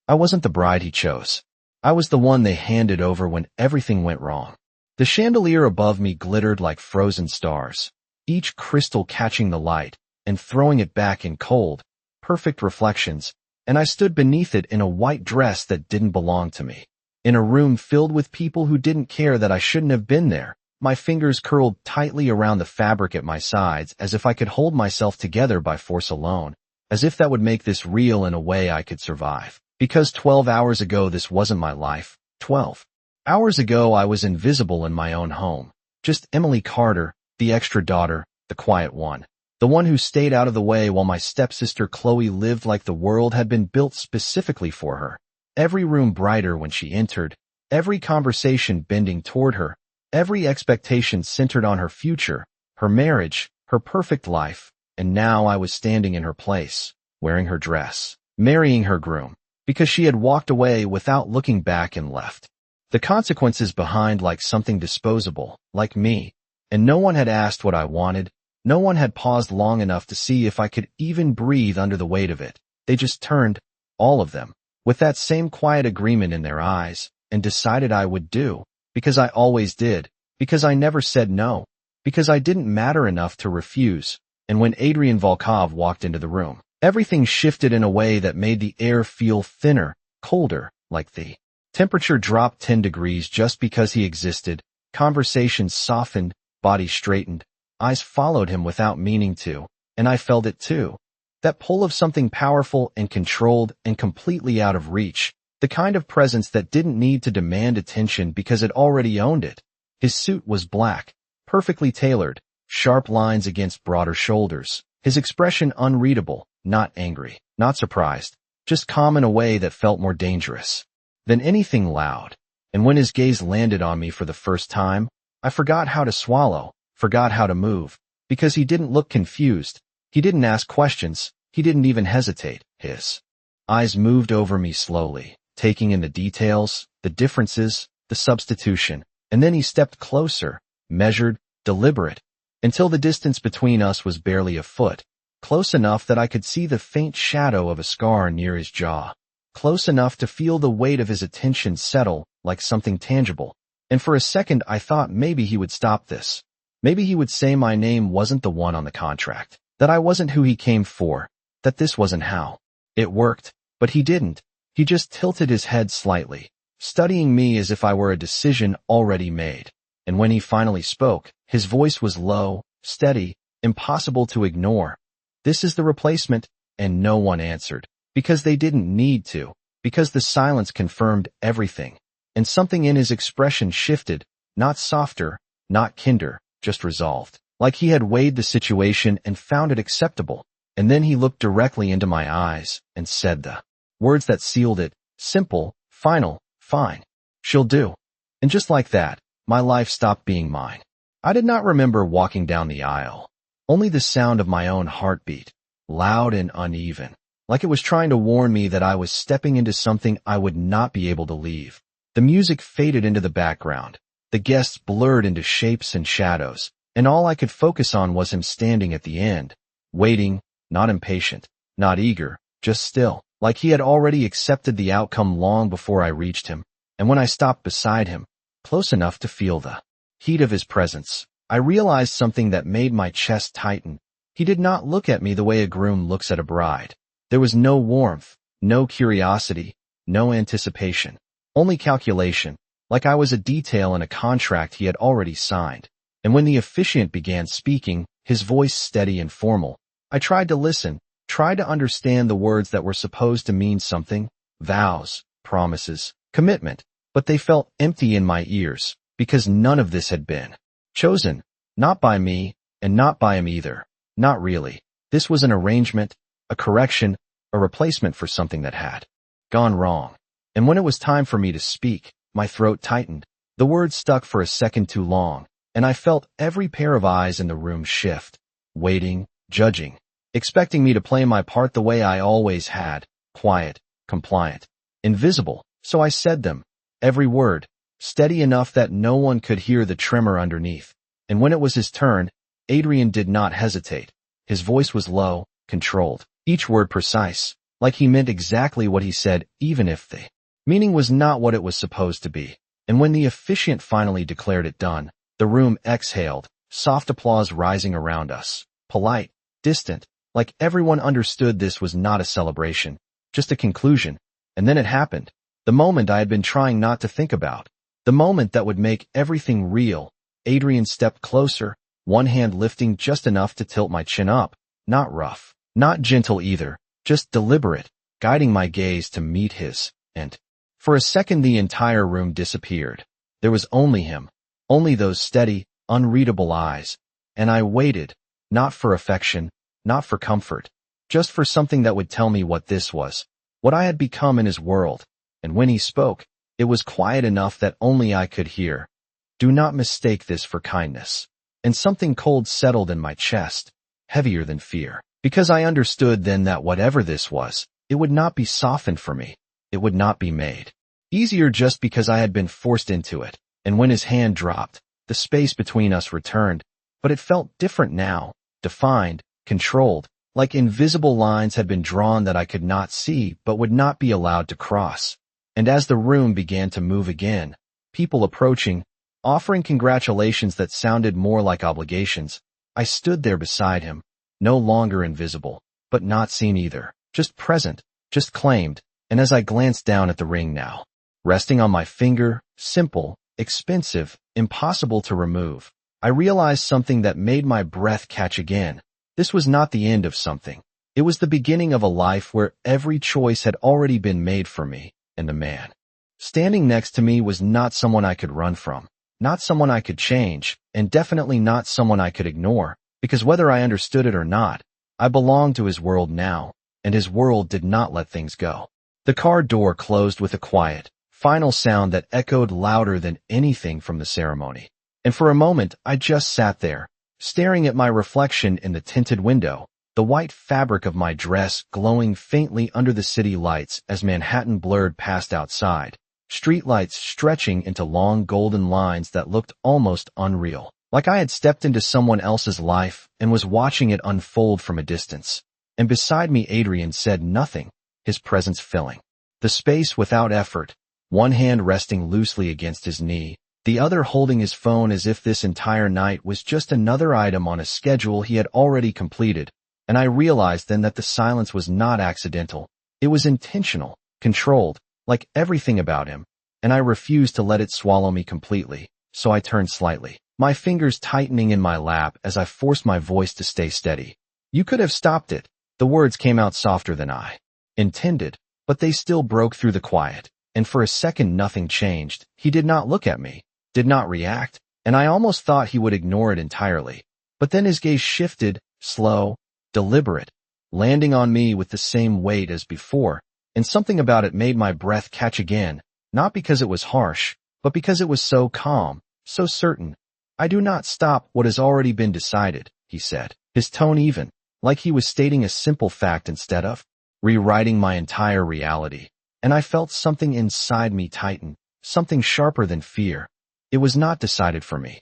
I wasn't the bride he chose. I was the one they handed over when everything went wrong. The chandelier above me glittered like frozen stars, each crystal catching the light and throwing it back in cold, perfect reflections, and I stood beneath it in a white dress that didn't belong to me. In a room filled with people who didn't care that I shouldn't have been there, my fingers curled tightly around the fabric at my sides as if I could hold myself together by force alone, as if that would make this real in a way I could survive. Because 12 hours ago this wasn't my life. 12 hours ago I was invisible in my own home. Just Emily Carter, the extra daughter, the quiet one. The one who stayed out of the way while my stepsister Chloe lived like the world had been built specifically for her. Every room brighter when she entered, every conversation bending toward her, every expectation centered on her future, her marriage, her perfect life, and now I was standing in her place, wearing her dress, marrying her groom, because she had walked away without looking back and left the consequences behind like something disposable, like me, and no one had asked what I wanted. No one had paused long enough to see if I could even breathe under the weight of it. They just turned, all of them, with that same quiet agreement in their eyes, and decided I would do, because I always did, because I never said no, because I didn't matter enough to refuse. And when Adrian Volkov walked into the room, everything shifted in a way that made the air feel thinner, colder, like the temperature dropped 10 degrees just because he existed. Conversations softened, bodies straightened. Eyes followed him without meaning to, and I felt it too. That pull of something powerful and controlled and completely out of reach, the kind of presence that didn't need to demand attention because it already owned it. His suit was black, perfectly tailored, sharp lines against broader shoulders. His expression unreadable, not angry, not surprised, just calm in a way that felt more dangerous than anything loud. And when his gaze landed on me for the first time, I forgot how to swallow. Forgot how to move, because he didn't look confused. He didn't ask questions. He didn't even hesitate. His eyes moved over me slowly, taking in the details, the differences, the substitution, and then he stepped closer, measured, deliberate, until the distance between us was barely a foot, close enough that I could see the faint shadow of a scar near his jaw, close enough to feel the weight of his attention settle like something tangible. And for a second I thought maybe he would stop this. Maybe he would say my name wasn't the one on the contract, that I wasn't who he came for, that this wasn't how it worked, but he didn't. He just tilted his head slightly, studying me as if I were a decision already made. And when he finally spoke, his voice was low, steady, impossible to ignore. This is the replacement, and no one answered, because they didn't need to, because the silence confirmed everything. And something in his expression shifted, not softer, not kinder, just resolved, like he had weighed the situation and found it acceptable. And then he looked directly into my eyes and said the words that sealed it, simple, final, fine. She'll do. And just like that, my life stopped being mine. I did not remember walking down the aisle, only the sound of my own heartbeat, loud and uneven, like it was trying to warn me that I was stepping into something I would not be able to leave. The music faded into the background. The guests blurred into shapes and shadows, and all I could focus on was him standing at the end, waiting, not impatient, not eager, just still, like he had already accepted the outcome long before I reached him. And when I stopped beside him, close enough to feel the heat of his presence, I realized something that made my chest tighten. He did not look at me the way a groom looks at a bride. There was no warmth, no curiosity, no anticipation, only calculation. Like I was a detail in a contract he had already signed. And when the officiant began speaking, his voice steady and formal, I tried to listen, tried to understand the words that were supposed to mean something, vows, promises, commitment, but they felt empty in my ears, because none of this had been chosen, not by me, and not by him either, not really. This was an arrangement, a correction, a replacement for something that had gone wrong. And when it was time for me to speak, my throat tightened. The words stuck for a second too long, and I felt every pair of eyes in the room shift, waiting, judging, expecting me to play my part the way I always had, quiet, compliant, invisible. So I said them, every word, steady enough that no one could hear the tremor underneath. And when it was his turn, Adrian did not hesitate. His voice was low, controlled, each word precise. like he meant exactly what he said, even if the meaning was not what it was supposed to be. And when the officiant finally declared it done, the room exhaled, soft applause rising around us. Polite, distant, like everyone understood this was not a celebration, just a conclusion. And then it happened. The moment I had been trying not to think about. The moment that would make everything real. Adrian stepped closer, one hand lifting just enough to tilt my chin up. Not rough, not gentle either, just deliberate, guiding my gaze to meet his. And for a second the entire room disappeared. There was only him, only those steady, unreadable eyes. And I waited, not for affection, not for comfort, just for something that would tell me what this was, what I had become in his world. And when he spoke, it was quiet enough that only I could hear. Do not mistake this for kindness. And something cold settled in my chest, heavier than fear, because I understood then that whatever this was, it would not be softened for me. It would not be made easier just because I had been forced into it. And when his hand dropped, the space between us returned, but it felt different now, defined, controlled, like invisible lines had been drawn that I could not see but would not be allowed to cross. And as the room began to move again, people approaching, offering congratulations that sounded more like obligations, I stood there beside him, no longer invisible, but not seen either, just present, just claimed. And as I glanced down at the ring now, resting on my finger, simple, expensive, impossible to remove, I realized something that made my breath catch again. This was not the end of something. It was the beginning of a life where every choice had already been made for me, and the man standing next to me was not someone I could run from, not someone I could change, and definitely not someone I could ignore, because whether I understood it or not, I belonged to his world now, and his world did not let things go. The car door closed with a quiet, final sound that echoed louder than anything from the ceremony. And for a moment, I just sat there, staring at my reflection in the tinted window, the white fabric of my dress glowing faintly under the city lights as Manhattan blurred past outside, streetlights stretching into long golden lines that looked almost unreal, like I had stepped into someone else's life and was watching it unfold from a distance. And beside me Adrian said nothing, his presence filling the space without effort, one hand resting loosely against his knee, the other holding his phone as if this entire night was just another item on a schedule he had already completed. And I realized then that the silence was not accidental. It was intentional, controlled, like everything about him, and I refused to let it swallow me completely, so I turned slightly, my fingers tightening in my lap as I forced my voice to stay steady. You could have stopped it. The words came out softer than I intended, but they still broke through the quiet, and for a second nothing changed. He did not look at me, did not react, and I almost thought he would ignore it entirely. But then his gaze shifted, slow, deliberate, landing on me with the same weight as before, and something about it made my breath catch again, not because it was harsh, but because it was so calm, so certain. I do not stop what has already been decided, he said, his tone even, like he was stating a simple fact instead of rewriting my entire reality. And I felt something inside me tighten, something sharper than fear. It was not decided for me.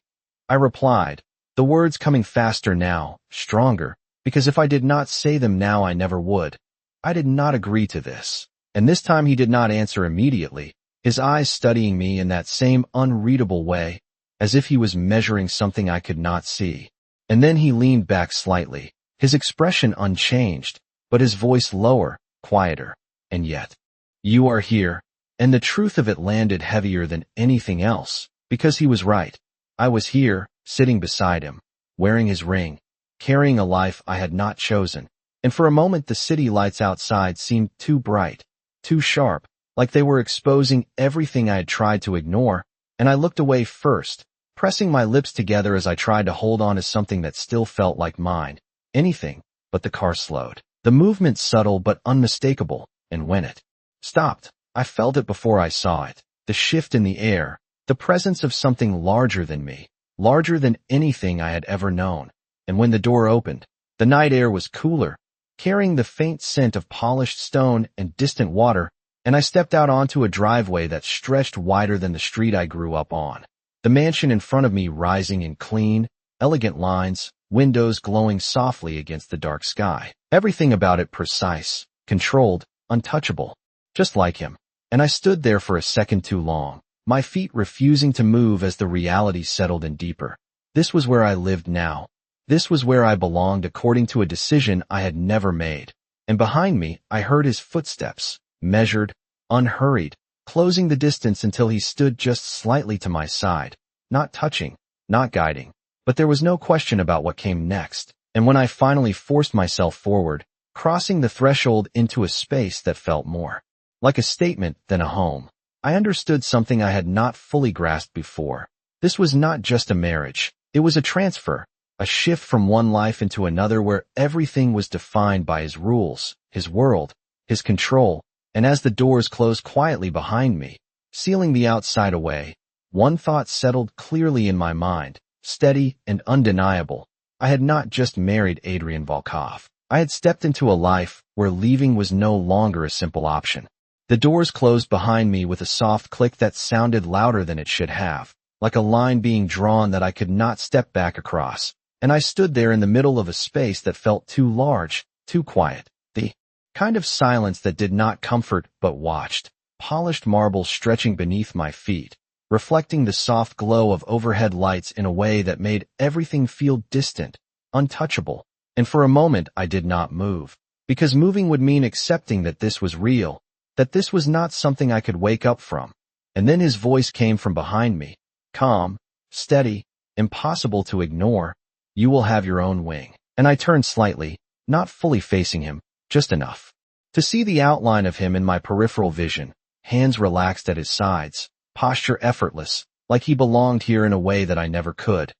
I replied, the words coming faster now, stronger, because if I did not say them now I never would. I did not agree to this. And this time he did not answer immediately, his eyes studying me in that same unreadable way, as if he was measuring something I could not see. And then he leaned back slightly, his expression unchanged, but his voice lower, quieter. And yet, you are here, and the truth of it landed heavier than anything else, because he was right. I was here, sitting beside him, wearing his ring, carrying a life I had not chosen. And for a moment the city lights outside seemed too bright, too sharp, like they were exposing everything I had tried to ignore, and I looked away first, pressing my lips together as I tried to hold on to something that still felt like mine. Anything, but the car slowed. The movement subtle but unmistakable, and when it stopped, I felt it before I saw it. The shift in the air, the presence of something larger than me, larger than anything I had ever known. And when the door opened, the night air was cooler, carrying the faint scent of polished stone and distant water, and I stepped out onto a driveway that stretched wider than the street I grew up on. The mansion in front of me rising in clean, elegant lines, windows glowing softly against the dark sky. Everything about it precise, controlled, untouchable. Just like him. And I stood there for a second too long, my feet refusing to move as the reality settled in deeper. This was where I lived now. This was where I belonged according to a decision I had never made. And behind me, I heard his footsteps, measured, unhurried, closing the distance until he stood just slightly to my side, not touching, not guiding. But there was no question about what came next. And when I finally forced myself forward, crossing the threshold into a space that felt more like a statement than a home, I understood something I had not fully grasped before. This was not just a marriage. It was a transfer, a shift from one life into another where everything was defined by his rules, his world, his control. And as the doors closed quietly behind me, sealing the outside away, one thought settled clearly in my mind, steady and undeniable. I had not just married Adrian Volkov. I had stepped into a life where leaving was no longer a simple option. The doors closed behind me with a soft click that sounded louder than it should have, like a line being drawn that I could not step back across. And I stood there in the middle of a space that felt too large, too quiet. The kind of silence that did not comfort but watched. Polished marble stretching beneath my feet, reflecting the soft glow of overhead lights in a way that made everything feel distant, untouchable. And for a moment I did not move, because moving would mean accepting that this was real, that this was not something I could wake up from. And then his voice came from behind me, calm, steady, impossible to ignore. You will have your own wing. And I turned slightly, not fully facing him, just enough to see the outline of him in my peripheral vision, hands relaxed at his sides, posture effortless, like he belonged here in a way that I never could.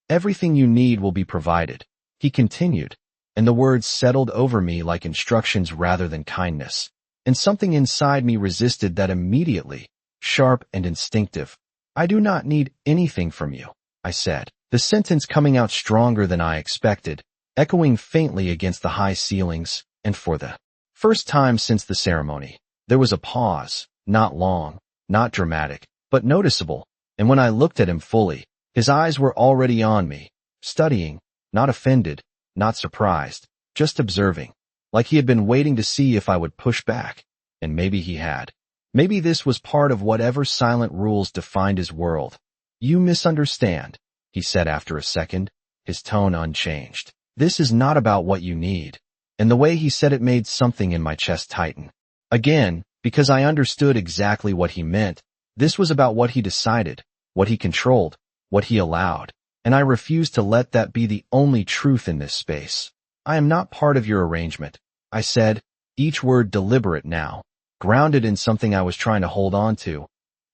Everything you need will be provided, he continued, and the words settled over me like instructions rather than kindness. And something inside me resisted that immediately, sharp and instinctive. I do not need anything from you, I said, the sentence coming out stronger than I expected, echoing faintly against the high ceilings. And for the first time since the ceremony, there was a pause, not long, not dramatic, but noticeable. And when I looked at him fully, his eyes were already on me, studying, not offended, not surprised, just observing, like he had been waiting to see if I would push back. And maybe he had. Maybe this was part of whatever silent rules defined his world. You misunderstand, he said after a second, his tone unchanged. This is not about what you need. And the way he said it made something in my chest tighten. Again, because I understood exactly what he meant. This was about what he decided, what he controlled, what he allowed. And I refused to let that be the only truth in this space. I am not part of your arrangement, I said, each word deliberate now, grounded in something I was trying to hold on to.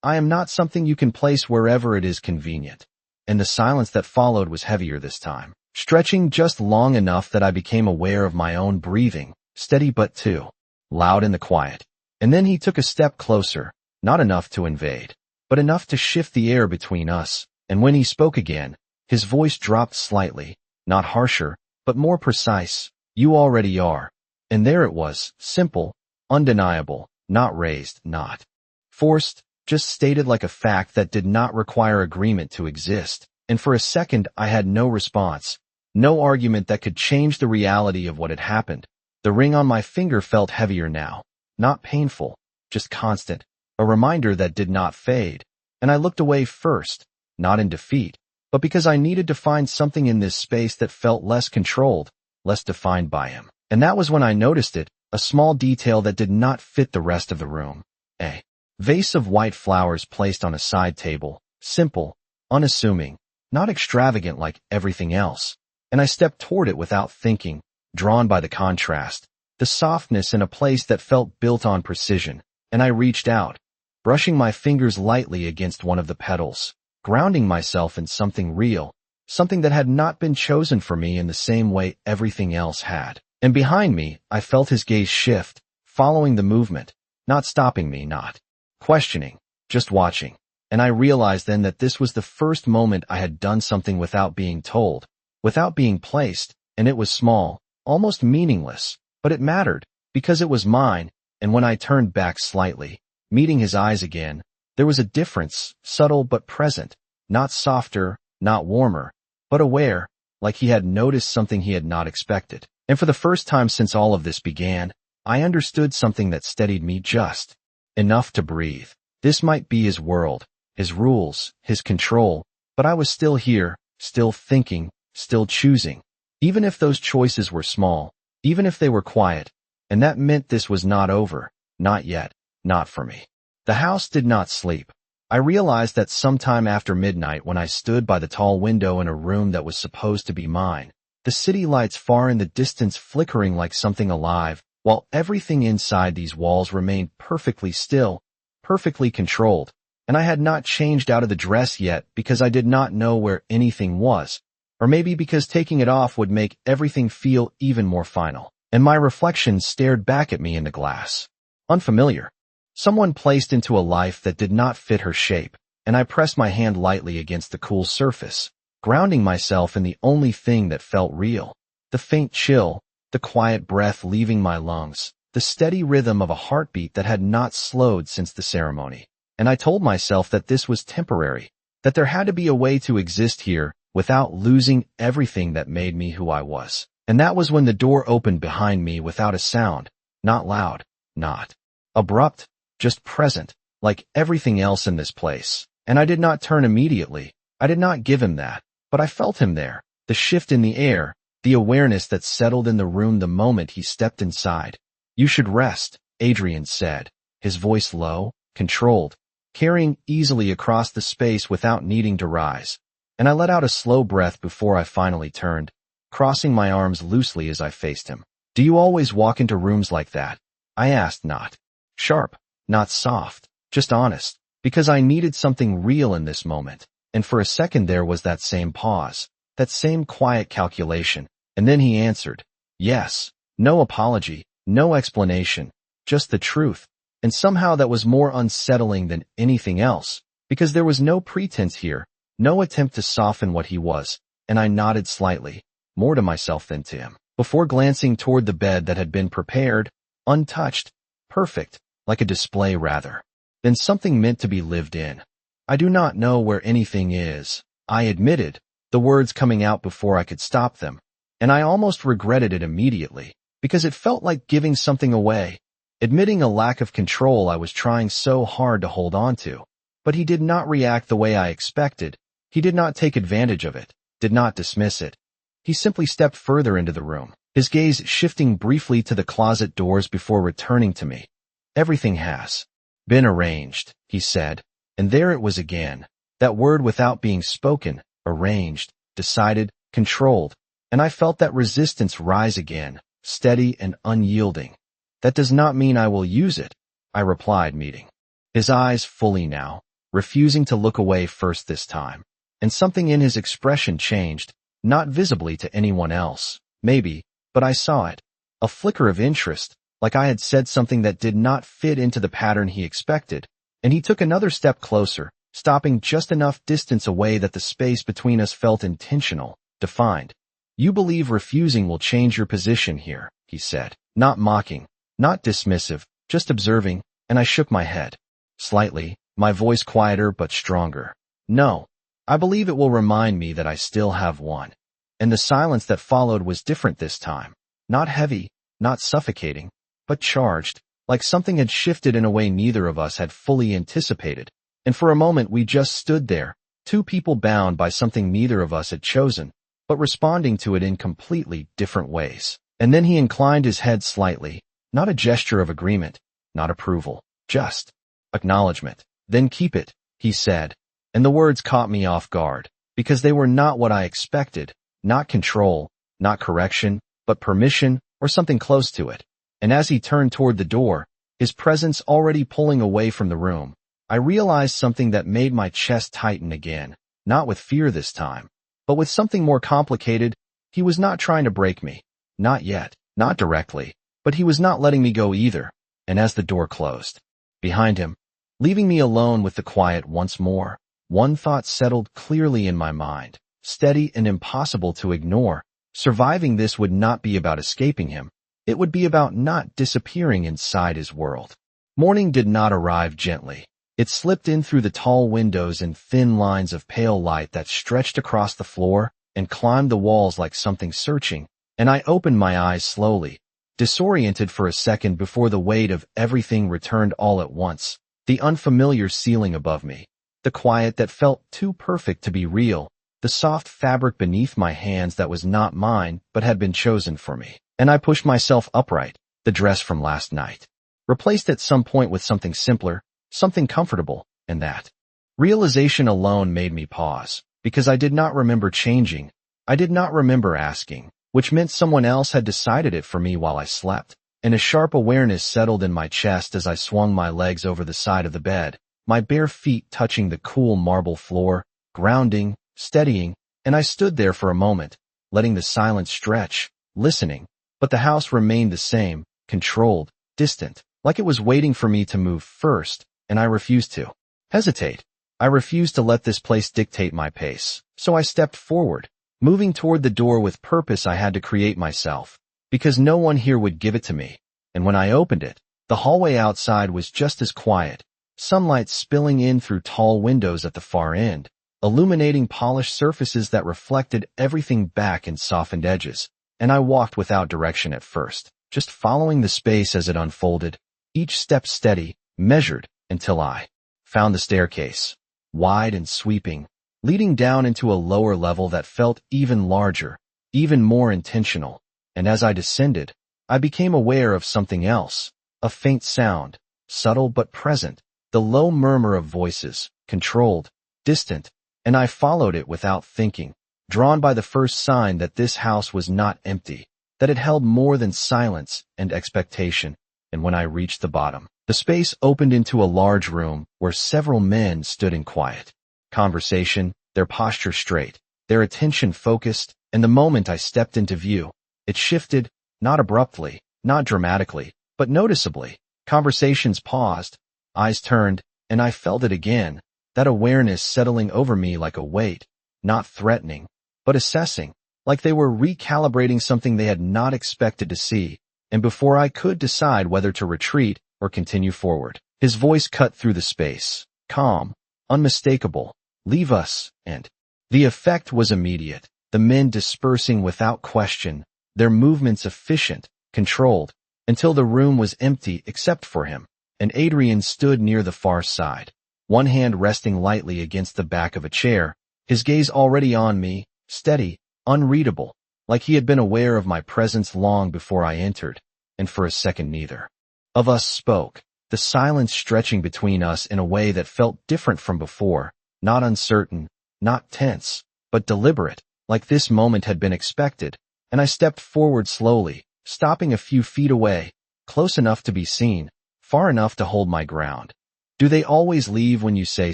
I am not something you can place wherever it is convenient. And the silence that followed was heavier this time, stretching just long enough that I became aware of my own breathing, steady but too loud in the quiet. And then he took a step closer, not enough to invade, but enough to shift the air between us. And when he spoke again, his voice dropped slightly, not harsher, but more precise. You already are. And there it was, simple, undeniable, not raised, not forced, just stated like a fact that did not require agreement to exist. And for a second I had no response, no argument that could change the reality of what had happened. The ring on my finger felt heavier now, not painful, just constant, a reminder that did not fade. And I looked away first, not in defeat, but because I needed to find something in this space that felt less controlled, less defined by him. And that was when I noticed it, a small detail that did not fit the rest of the room. A vase of white flowers placed on a side table, simple, unassuming, not extravagant like everything else. And I stepped toward it without thinking, drawn by the contrast, the softness in a place that felt built on precision. And I reached out, brushing my fingers lightly against one of the petals, grounding myself in something real, something that had not been chosen for me in the same way everything else had. And behind me, I felt his gaze shift, following the movement, not stopping me, not questioning, just watching. And I realized then that this was the first moment I had done something without being told, without being placed, and it was small, almost meaningless, but it mattered, because it was mine. And when I turned back slightly, meeting his eyes again, there was a difference, subtle but present, not softer, not warmer, but aware, like he had noticed something he had not expected. And for the first time since all of this began, I understood something that steadied me just enough to breathe. This might be his world, his rules, his control, but I was still here, still thinking, still choosing. Even if those choices were small, even if they were quiet, and that meant this was not over, not yet, not for me. The house did not sleep. I realized that sometime after midnight when I stood by the tall window in a room that was supposed to be mine, the city lights far in the distance flickering like something alive, while everything inside these walls remained perfectly still, perfectly controlled, and I had not changed out of the dress yet because I did not know where anything was, or maybe because taking it off would make everything feel even more final. And my reflection stared back at me in the glass. Unfamiliar. Someone placed into a life that did not fit her shape, and I pressed my hand lightly against the cool surface, grounding myself in the only thing that felt real. The faint chill, the quiet breath leaving my lungs, the steady rhythm of a heartbeat that had not slowed since the ceremony. And I told myself that this was temporary, that there had to be a way to exist here without losing everything that made me who I was. And that was when the door opened behind me without a sound, not loud, not abrupt, just present, like everything else in this place. And I did not turn immediately. I did not give him that, but I felt him there, the shift in the air, the awareness that settled in the room the moment he stepped inside. "You should rest," Adrian said, his voice low, controlled, carrying easily across the space without needing to rise. And I let out a slow breath before I finally turned, crossing my arms loosely as I faced him. "Do you always walk into rooms like that?" I asked, not sharp, not soft, just honest, because I needed something real in this moment. And for a second there was that same pause, that same quiet calculation, and then he answered, "Yes." No apology, no explanation, just the truth. And somehow that was more unsettling than anything else, because there was no pretense here, no attempt to soften what he was, and I nodded slightly, more to myself than to him, before glancing toward the bed that had been prepared, untouched, perfect, like a display rather than something meant to be lived in. "I do not know where anything is," I admitted, the words coming out before I could stop them, and I almost regretted it immediately, because it felt like giving something away, admitting a lack of control I was trying so hard to hold on to. But he did not react the way I expected. He did not take advantage of it, did not dismiss it. He simply stepped further into the room, his gaze shifting briefly to the closet doors before returning to me. "Everything has been arranged," he said, and there it was again, that word without being spoken, arranged, decided, controlled, and I felt that resistance rise again, steady and unyielding. "That does not mean I will use it," I replied, meeting his eyes fully now, refusing to look away first this time. And something in his expression changed, not visibly to anyone else, maybe, but I saw it. A flicker of interest, like I had said something that did not fit into the pattern he expected, and he took another step closer, stopping just enough distance away that the space between us felt intentional, defined. "You believe refusing will change your position here," he said, not mocking, not dismissive, just observing, and I shook my head. Slightly, my voice quieter but stronger. "No. I believe it will remind me that I still have one." And the silence that followed was different this time. Not heavy, not suffocating, but charged, like something had shifted in a way neither of us had fully anticipated. And for a moment we just stood there, two people bound by something neither of us had chosen, but responding to it in completely different ways. And then he inclined his head slightly, not a gesture of agreement, not approval, just acknowledgement. "Then keep it," he said, and the words caught me off guard, because they were not what I expected, not control, not correction, but permission, or something close to it. And as he turned toward the door, his presence already pulling away from the room, I realized something that made my chest tighten again, not with fear this time, but with something more complicated. He was not trying to break me. Not yet, not directly, but he was not letting me go either. And as the door closed behind him, leaving me alone with the quiet once more, one thought settled clearly in my mind, steady and impossible to ignore. Surviving this would not be about escaping him. It would be about not disappearing inside his world. Morning did not arrive gently. It slipped in through the tall windows in thin lines of pale light that stretched across the floor and climbed the walls like something searching, and I opened my eyes slowly, disoriented for a second before the weight of everything returned all at once. The unfamiliar ceiling above me, the quiet that felt too perfect to be real, the soft fabric beneath my hands that was not mine but had been chosen for me. And I pushed myself upright, the dress from last night, replaced at some point with something simpler, something comfortable, and that realization alone made me pause, because I did not remember changing. I did not remember asking, which meant someone else had decided it for me while I slept, and a sharp awareness settled in my chest as I swung my legs over the side of the bed, my bare feet touching the cool marble floor, grounding, steadying, and I stood there for a moment, letting the silence stretch, listening, but the house remained the same, controlled, distant, like it was waiting for me to move first, and I refused to hesitate. I refused to let this place dictate my pace, so I stepped forward, moving toward the door with purpose I had to create myself, because no one here would give it to me, and when I opened it, the hallway outside was just as quiet, sunlight spilling in through tall windows at the far end, illuminating polished surfaces that reflected everything back in softened edges, and I walked without direction at first, just following the space as it unfolded, each step steady, measured, until I found the staircase, wide and sweeping, leading down into a lower level that felt even larger, even more intentional, and as I descended, I became aware of something else, a faint sound, subtle but present, the low murmur of voices, controlled, distant, and I followed it without thinking, drawn by the first sign that this house was not empty, that it held more than silence and expectation, and when I reached the bottom, the space opened into a large room where several men stood in quiet conversation, their posture straight, their attention focused, and the moment I stepped into view, it shifted, not abruptly, not dramatically, but noticeably. Conversations paused, eyes turned, and I felt it again, that awareness settling over me like a weight, not threatening, but assessing, like they were recalibrating something they had not expected to see, and before I could decide whether to retreat or continue forward, his voice cut through the space, calm, unmistakable, leave us, and the effect was immediate, the men dispersing without question, their movements efficient, controlled, until the room was empty except for him, and Adrian stood near the far side, one hand resting lightly against the back of a chair, his gaze already on me, steady, unreadable, like he had been aware of my presence long before I entered, and for a second neither of us spoke, the silence stretching between us in a way that felt different from before, not uncertain, not tense, but deliberate, like this moment had been expected, and I stepped forward slowly, stopping a few feet away, close enough to be seen, far enough to hold my ground. Do they always leave when you say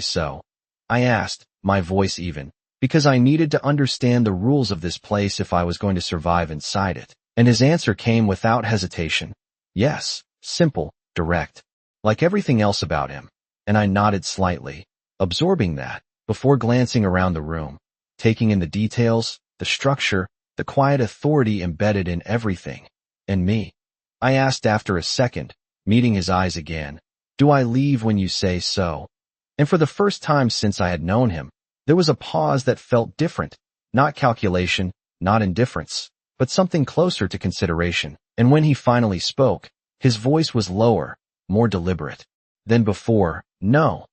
so? I asked, my voice even, because I needed to understand the rules of this place if I was going to survive inside it, and his answer came without hesitation. Yes, simple, direct, like everything else about him, and I nodded slightly, absorbing that, before glancing around the room, taking in the details, the structure, the quiet authority embedded in everything. And me? I asked after a second, meeting his eyes again. Do I leave when you say so? And for the first time since I had known him, there was a pause that felt different, not calculation, not indifference, but something closer to consideration. And when he finally spoke, his voice was lower, more deliberate than before, no.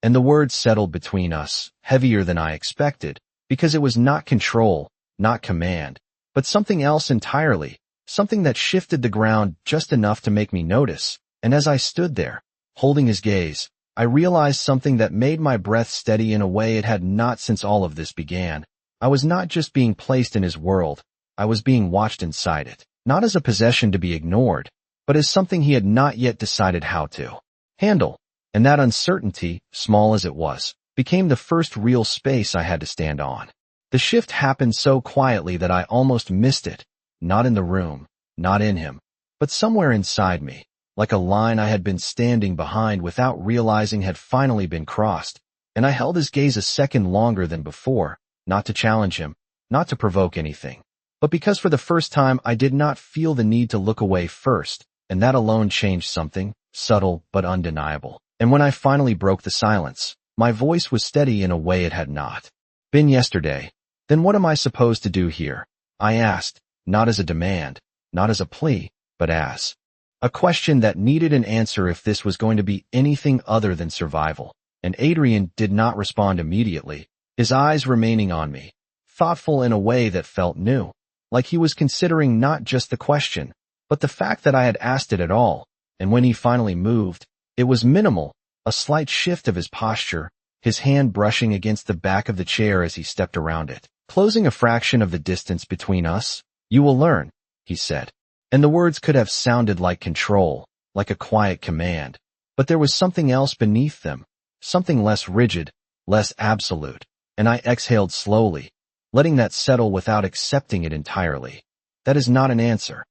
And the words settled between us, heavier than I expected, because it was not control, not command, but something else entirely, something that shifted the ground just enough to make me notice. And as I stood there, holding his gaze, I realized something that made my breath steady in a way it had not since all of this began. I was not just being placed in his world, I was being watched inside it, not as a possession to be ignored, but as something he had not yet decided how to handle. And that uncertainty, small as it was, became the first real space I had to stand on. The shift happened so quietly that I almost missed it, not in the room, not in him, but somewhere inside me, like a line I had been standing behind without realizing had finally been crossed, and I held his gaze a second longer than before, not to challenge him, not to provoke anything, but because for the first time I did not feel the need to look away first, and that alone changed something, subtle but undeniable. And when I finally broke the silence, my voice was steady in a way it had not been yesterday. Then what am I supposed to do here? I asked, not as a demand, not as a plea, but as a question that needed an answer if this was going to be anything other than survival. And Adrian did not respond immediately, his eyes remaining on me, thoughtful in a way that felt new, like he was considering not just the question, but the fact that I had asked it at all. And when he finally moved, it was minimal, a slight shift of his posture, his hand brushing against the back of the chair as he stepped around it, closing a fraction of the distance between us. "You will learn," he said. And the words could have sounded like control, like a quiet command, but there was something else beneath them, something less rigid, less absolute, and I exhaled slowly, letting that settle without accepting it entirely. "That is not an answer,"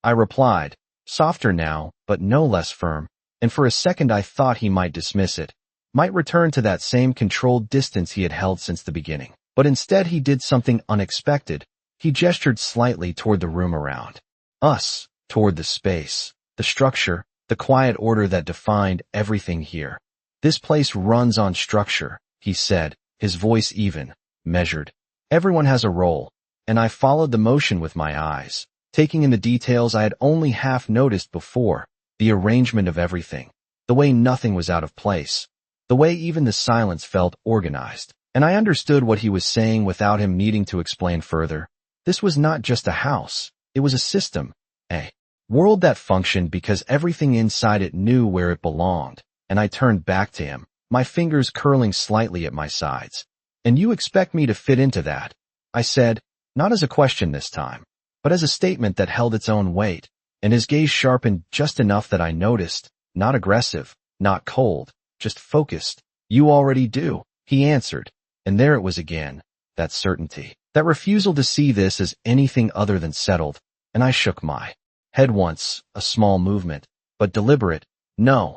I replied, softer now, but no less firm, and for a second I thought he might dismiss it, might return to that same controlled distance he had held since the beginning. But instead he did something unexpected. He gestured slightly toward the room around us, toward the space, the structure, the quiet order that defined everything here. "This place runs on structure," he said, his voice even, measured. "Everyone has a role," and I followed the motion with my eyes, taking in the details I had only half noticed before, the arrangement of everything, the way nothing was out of place, the way even the silence felt organized. And I understood what he was saying without him needing to explain further. This was not just a house, it was a system, a world that functioned because everything inside it knew where it belonged. And I turned back to him, my fingers curling slightly at my sides. "And you expect me to fit into that?" I said, not as a question this time, but as a statement that held its own weight, and his gaze sharpened just enough that I noticed, not aggressive, not cold, just focused. "You already do," he answered, and there it was again, that certainty, that refusal to see this as anything other than settled, and I shook my head once, a small movement, but deliberate. "No,"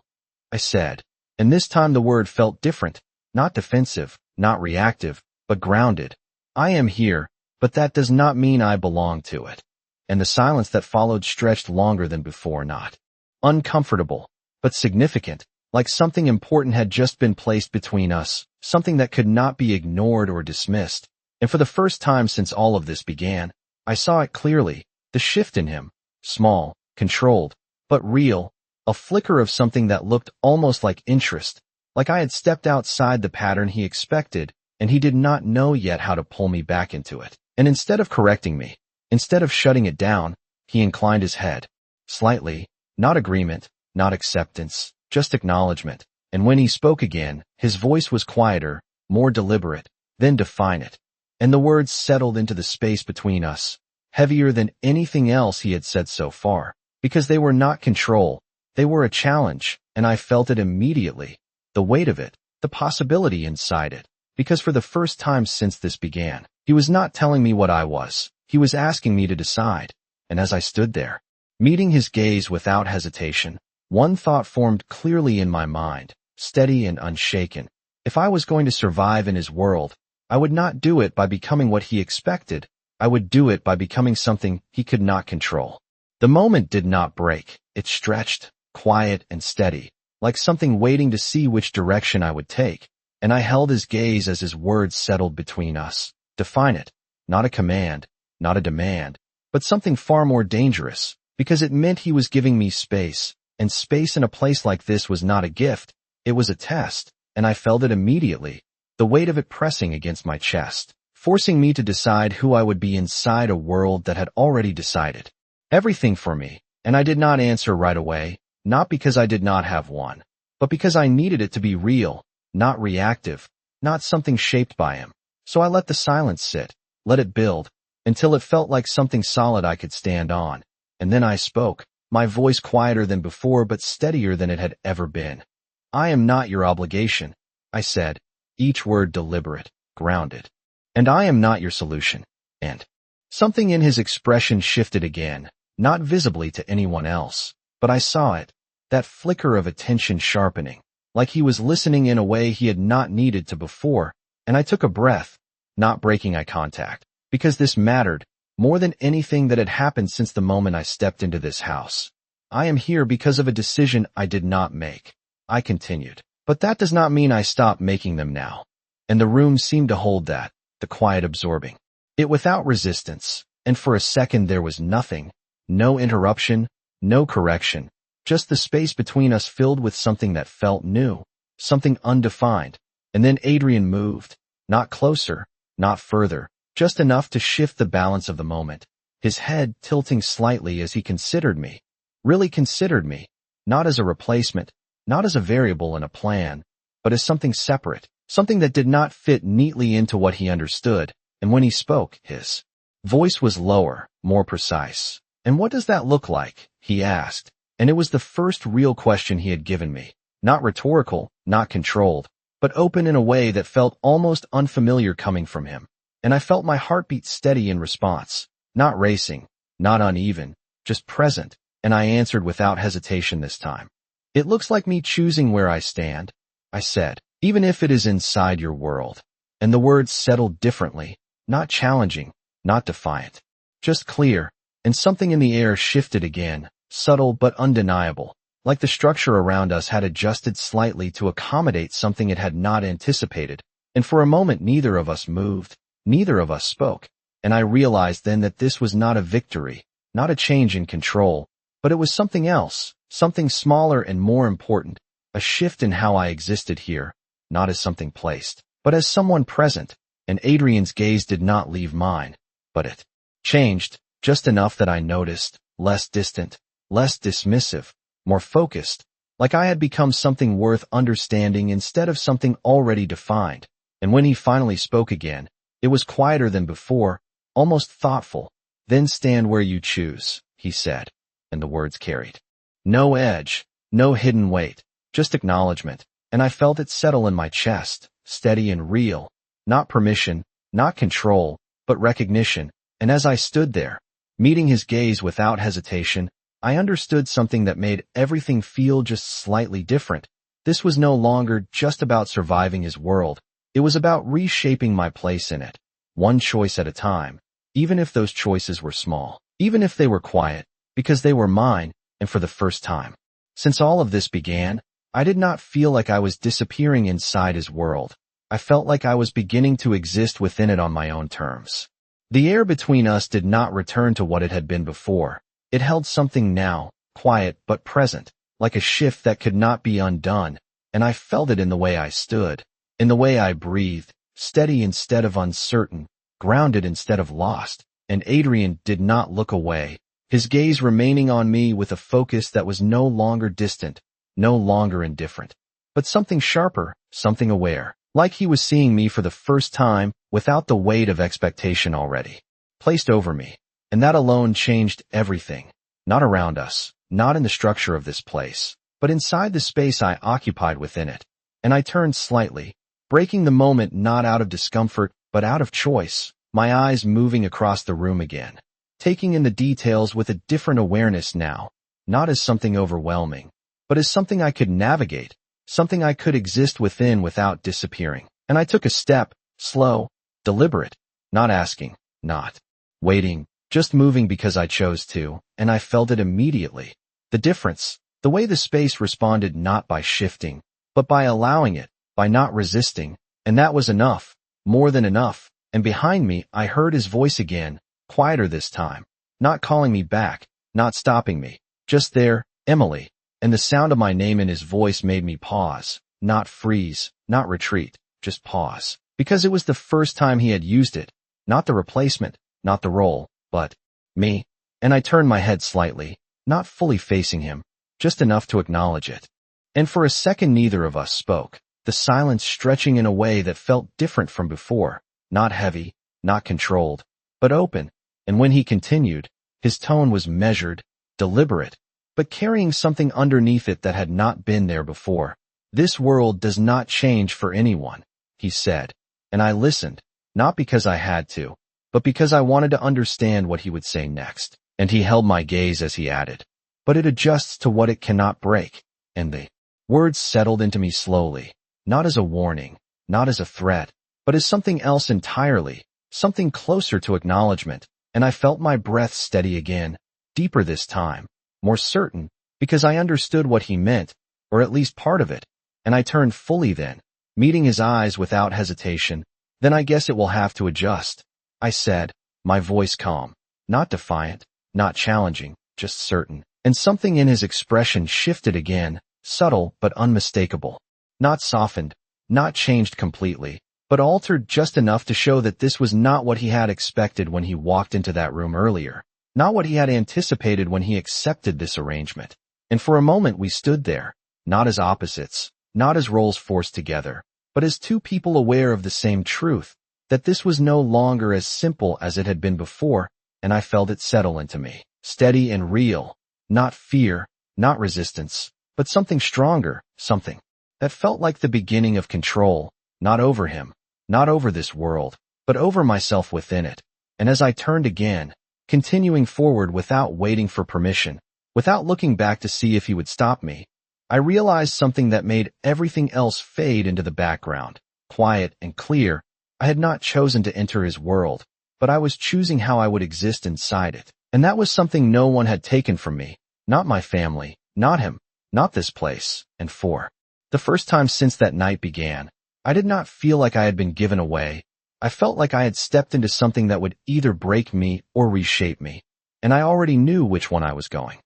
I said, and this time the word felt different, not defensive, not reactive, but grounded. "I am here, but that does not mean I belong to it." And the silence that followed stretched longer than before, not uncomfortable, but significant, like something important had just been placed between us, something that could not be ignored or dismissed. And for the first time since all of this began, I saw it clearly, the shift in him, small, controlled, but real, a flicker of something that looked almost like interest, like I had stepped outside the pattern he expected, and he did not know yet how to pull me back into it. And instead of correcting me, instead of shutting it down, he inclined his head, slightly, not agreement, not acceptance, just acknowledgement. And when he spoke again, his voice was quieter, more deliberate. "Then define it." And the words settled into the space between us, heavier than anything else he had said so far, because they were not control, they were a challenge, and I felt it immediately, the weight of it, the possibility inside it, because for the first time since this began, he was not telling me what I was, he was asking me to decide. And as I stood there, meeting his gaze without hesitation, one thought formed clearly in my mind, steady and unshaken. If I was going to survive in his world, I would not do it by becoming what he expected, I would do it by becoming something he could not control. The moment did not break, it stretched, quiet and steady, like something waiting to see which direction I would take, and I held his gaze as his words settled between us. Define it, not a command, not a demand, but something far more dangerous, because it meant he was giving me space, and space in a place like this was not a gift, it was a test, and I felt it immediately, the weight of it pressing against my chest, forcing me to decide who I would be inside a world that had already decided everything for me. And I did not answer right away, not because I did not have one, but because I needed it to be real, not reactive, not something shaped by him. So I let the silence sit, let it build, until it felt like something solid I could stand on. And then I spoke, my voice quieter than before but steadier than it had ever been. "I am not your obligation," I said, each word deliberate, grounded. "And I am not your solution." And something in his expression shifted again, not visibly to anyone else, but I saw it, that flicker of attention sharpening, like he was listening in a way he had not needed to before, and I took a breath, not breaking eye contact, because this mattered, more than anything that had happened since the moment I stepped into this house. "I am here because of a decision I did not make," I continued. "But that does not mean I stop making them now." And the room seemed to hold that, the quiet absorbing it without resistance, and for a second there was nothing, no interruption, no correction, just the space between us filled with something that felt new, something undefined. And then Adrian moved, not closer, not further, just enough to shift the balance of the moment, his head tilting slightly as he considered me, really considered me, not as a replacement, not as a variable in a plan, but as something separate, something that did not fit neatly into what he understood. And when he spoke, his voice was lower, more precise. "And what does that look like?" he asked. And it was the first real question he had given me. Not rhetorical, not controlled, but open in a way that felt almost unfamiliar coming from him. And I felt my heartbeat steady in response, not racing, not uneven, just present. And I answered without hesitation this time. "It looks like me choosing where I stand," I said, "even if it is inside your world." And the words settled differently, not challenging, not defiant, just clear. And something in the air shifted again, subtle but undeniable, like the structure around us had adjusted slightly to accommodate something it had not anticipated. And for a moment neither of us moved, neither of us spoke. And I realized then that this was not a victory, not a change in control, but it was something else, something smaller and more important, a shift in how I existed here, not as something placed, but as someone present. And Adrian's gaze did not leave mine, but it changed, just enough that I noticed, less distant, less dismissive, more focused, like I had become something worth understanding instead of something already defined. And when he finally spoke again, it was quieter than before, almost thoughtful. "Then stand where you choose," he said, and the words carried no edge, no hidden weight, just acknowledgement. And I felt it settle in my chest, steady and real, not permission, not control, but recognition. And as I stood there, meeting his gaze without hesitation, I understood something that made everything feel just slightly different. This was no longer just about surviving his world. It was about reshaping my place in it, one choice at a time, even if those choices were small, even if they were quiet, because they were mine. And for the first time since all of this began, I did not feel like I was disappearing inside his world. I felt like I was beginning to exist within it on my own terms. The air between us did not return to what it had been before. It held something now, quiet but present, like a shift that could not be undone. And I felt it in the way I stood, in the way I breathed, steady instead of uncertain, grounded instead of lost. And Adrian did not look away, his gaze remaining on me with a focus that was no longer distant, no longer indifferent, but something sharper, something aware, like he was seeing me for the first time, without the weight of expectation already placed over me. And that alone changed everything, not around us, not in the structure of this place, but inside the space I occupied within it. And I turned slightly, breaking the moment not out of discomfort, but out of choice, my eyes moving across the room again, taking in the details with a different awareness now, not as something overwhelming, but as something I could navigate, something I could exist within without disappearing. And I took a step, slow, deliberate, not asking, not waiting, just moving because I chose to, and I felt it immediately. The difference, the way the space responded, not by shifting, but by allowing it, by not resisting. And that was enough, more than enough. And behind me, I heard his voice again, quieter this time, not calling me back, not stopping me, just there, "Emily." And the sound of my name in his voice made me pause, not freeze, not retreat, just pause. Because it was the first time he had used it, not the replacement, not the role, but me. And I turned my head slightly, not fully facing him, just enough to acknowledge it. And for a second neither of us spoke, the silence stretching in a way that felt different from before, not heavy, not controlled, but open. And when he continued, his tone was measured, deliberate, but carrying something underneath it that had not been there before. "This world does not change for anyone," he said. And I listened, not because I had to, but because I wanted to understand what he would say next. And he held my gaze as he added, "But it adjusts to what it cannot break." And the words settled into me slowly, not as a warning, not as a threat, but as something else entirely, something closer to acknowledgement. And I felt my breath steady again, deeper this time, more certain, because I understood what he meant, or at least part of it. And I turned fully then, meeting his eyes without hesitation. "Then I guess it will have to adjust," I said, my voice calm, not defiant, not challenging, just certain. And something in his expression shifted again, subtle but unmistakable. Not softened, not changed completely, but altered just enough to show that this was not what he had expected when he walked into that room earlier, not what he had anticipated when he accepted this arrangement. And for a moment we stood there, not as opposites, not as roles forced together, but as two people aware of the same truth, that this was no longer as simple as it had been before, and I felt it settle into me, steady and real, not fear, not resistance, but something stronger, something that felt like the beginning of control, not over him, not over this world, but over myself within it. And as I turned again, continuing forward without waiting for permission, without looking back to see if he would stop me, I realized something that made everything else fade into the background, quiet and clear. I had not chosen to enter his world, but I was choosing how I would exist inside it. And that was something no one had taken from me, not my family, not him, not this place. And for the first time since that night began, I did not feel like I had been given away. I felt like I had stepped into something that would either break me or reshape me, and I already knew which one I was going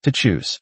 to choose.